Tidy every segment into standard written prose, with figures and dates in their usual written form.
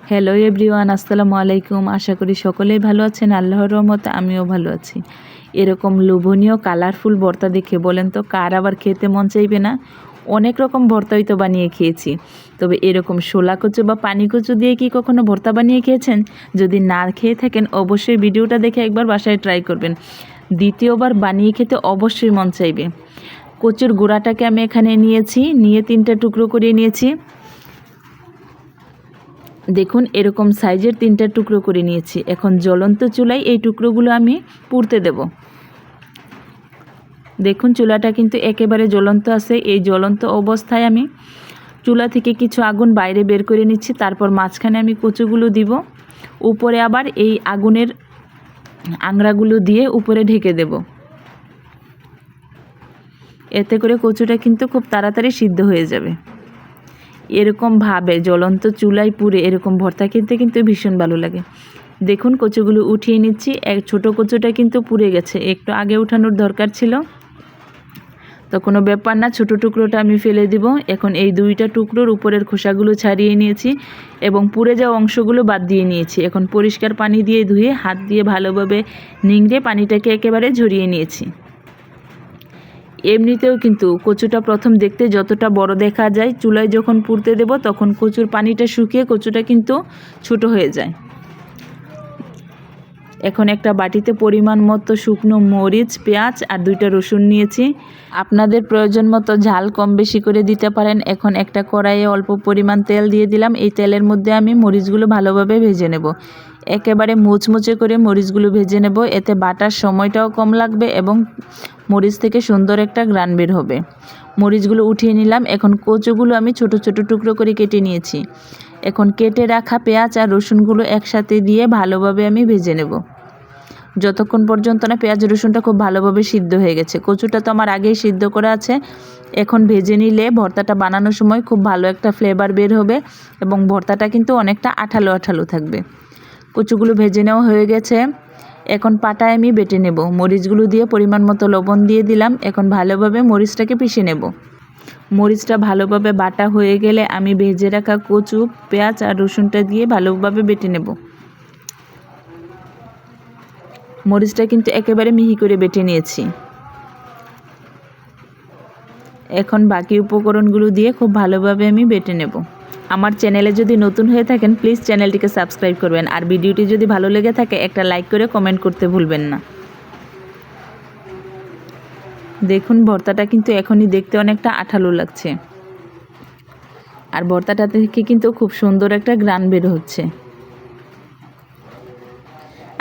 Hello everyone, আসসালামু আলাইকুম। আশা করি সকলেই ভালো আছেন। আল্লাহর রহমতে আমিও ভালো আছি। এরকম লোভনীয় কালারফুল ভর্তা দেখে বলেন তো কার আবার খেতে মন চাইবে না? অনেক রকম ভর্তাই তো বানিয়ে খেয়েছি, তবে এরকম শোলা কচু বা পানি কচু দিয়ে কি কখনো ভর্তা বানিয়ে খেয়েছেন? যদি না খেয়ে থাকেন অবশ্যই ভিডিওটা দেখে একবার বাসায় ট্রাই করবেন। দ্বিতীয়বার বানিয়ে খেতে অবশ্যই মন চাইবে। কচুর গুঁড়াটাকে আমি এখানে নিয়ে 3টা টুকরো করে নিয়েছি। দেখুন এরকম সাইজের 3টা টুকরো করে নিয়েছি। এখন জ্বলন্ত চুলায় এই টুকরোগুলো আমি পুড়তে দেব। দেখুন চুলাটা কিন্তু একেবারে জ্বলন্ত আছে। এই জ্বলন্ত অবস্থায় আমি চুলা থেকে কিছু আগুন বাইরে বের করে নিচ্ছি। তারপর মাঝখানে আমি কচুগুলো দিব, উপরে আবার এই আগুনের আংড়াগুলো দিয়ে উপরে ঢেকে দেব। এতে করে কচুটা কিন্তু খুব তাড়াতাড়ি সিদ্ধ হয়ে যাবে। এরকমভাবে জ্বলন্ত চুলায় পুড়ে এরকম ভর্তা খেতে কিন্তু ভীষণ ভালো লাগে। দেখুন কচুগুলো উঠিয়ে নিচ্ছি। ছোট কচুটা কিন্তু পুড়ে গেছে, একটু আগে উঠানোর দরকার ছিল, তো কোনো ব্যাপার না, ছোট টুকরোটা আমি ফেলে দিব। এখন এই 2টা টুকরোর উপরের খোসাগুলো ছাড়িয়ে নিয়েছি এবং পুড়ে যাওয়া অংশগুলো বাদ দিয়ে নিয়েছি। এখন পরিষ্কার পানি দিয়ে ধুয়ে হাত দিয়ে ভালোভাবে নিংড়ে পানিটাকে একেবারে ঝরিয়ে নিয়েছি। এমনিতেও কিন্তু কচুটা প্রথম দেখতে যতটা বড় দেখা যায়, চুলায় যখন পুড়তে দেব তখন কচুর পানিটা শুকিয়ে কচুটা কিন্তু ছোট হয়ে যায়। এখন একটা বাটিতে পরিমাণ মতো শুকনো মরিচ, পেঁয়াজ আর 2টা রসুন নিয়েছি। আপনাদের প্রয়োজন মতো ঝাল কম বেশি করে দিতে পারেন। এখন একটা কড়াইয়ে অল্প পরিমাণ তেল দিয়ে দিলাম। এই তেলের মধ্যে আমি মরিচগুলো ভালোভাবে ভেজে নেব। একেবারে মুচমুচে করে মরিচগুলো ভেজে নেব। এতে বাটার সময়টাও কম লাগবে এবং মরিচ থেকে সুন্দর একটা ঘ্রাণ বের হবে। মরিচগুলো উঠিয়ে নিলাম। এখন কচুগুলো আমি ছোট ছোট টুকরো করে কেটে নিয়েছি। এখন কেটে রাখা পেঁয়াজ আর রসুনগুলো একসাথে দিয়ে ভালোভাবে আমি ভেজে নেব, যতক্ষণ পর্যন্ত না পেঁয়াজ রসুনটা খুব ভালোভাবে সিদ্ধ হয়ে গেছে। কচুটা তো আমার আগেই সিদ্ধ করা আছে। এখন ভেজে নিলে ভর্তাটা বানানোর সময় খুব ভালো একটা ফ্লেভার বের হবে এবং ভর্তাটা কিন্তু অনেকটা আঠালো আঠালো থাকবে। কচুগুলো ভেজে নেওয়া হয়ে গেছে। এখন পাটায় আমি বেটে নেব। মরিচগুলো দিয়ে পরিমাণ মতো লবণ দিয়ে দিলাম। এখন ভালোভাবে মরিচটাকে পিষে নেব। মরিচটা ভালোভাবে বাটা হয়ে গেলে আমি ভেজে রাখা কচু, পেঁয়াজ আর রসুনটা দিয়ে ভালোভাবে বেটে নেব। মরিচটা কিন্তু একেবারে মিহি করে বেটে নিয়েছি। এখন বাকি উপকরণগুলো দিয়ে খুব ভালোভাবে আমি বেটে নেব। আমার চ্যানেলে যদি নতুন হয়ে থাকেন প্লিজ চ্যানেলটিকে সাবস্ক্রাইব করবেন, আর ভিডিওটি যদি ভালো লেগে থাকে একটা লাইক করে কমেন্ট করতে ভুলবেন না। দেখুন ভর্তাটা কিন্তু এখনই দেখতে অনেকটা আঠালো লাগছে, আর ভর্তাটা থেকে কিন্তু খুব সুন্দর একটা ঘ্রাণ বের হচ্ছে।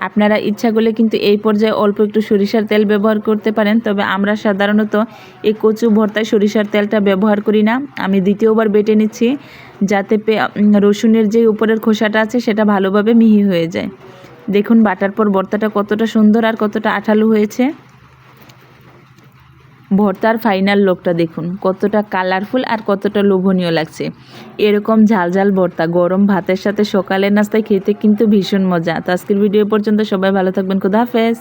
আপনারা ইচ্ছা করলে কিন্তু এই পর্যায়ে অল্প একটু সরিষার তেল ব্যবহার করতে পারেন, তবে আমরা সাধারণত এই কচু ভর্তায় সরিষার তেলটা ব্যবহার করি না। আমি দ্বিতীয়বার বেটে নিচ্ছি যাতে রসুনের যে উপরের খোসাটা আছে সেটা ভালোভাবে মিহি হয়ে যায়। দেখুন বাটার পর ভর্তাটা কতটা সুন্দর আর কতটা আঠালো হয়েছে। ভর্তার ফাইনাল লুকটা দেখুন, কতটা কালারফুল আর কতটা লোভনীয় লাগছে। এরকম ঝাল ঝাল ভর্তা গরম ভাতের সাথে সকালের নাস্তায় খেতে কিন্তু ভীষণ মজা। তো আজকের ভিডিও পর্যন্ত, সবাই ভালো থাকবেন। খোদা হাফেজ।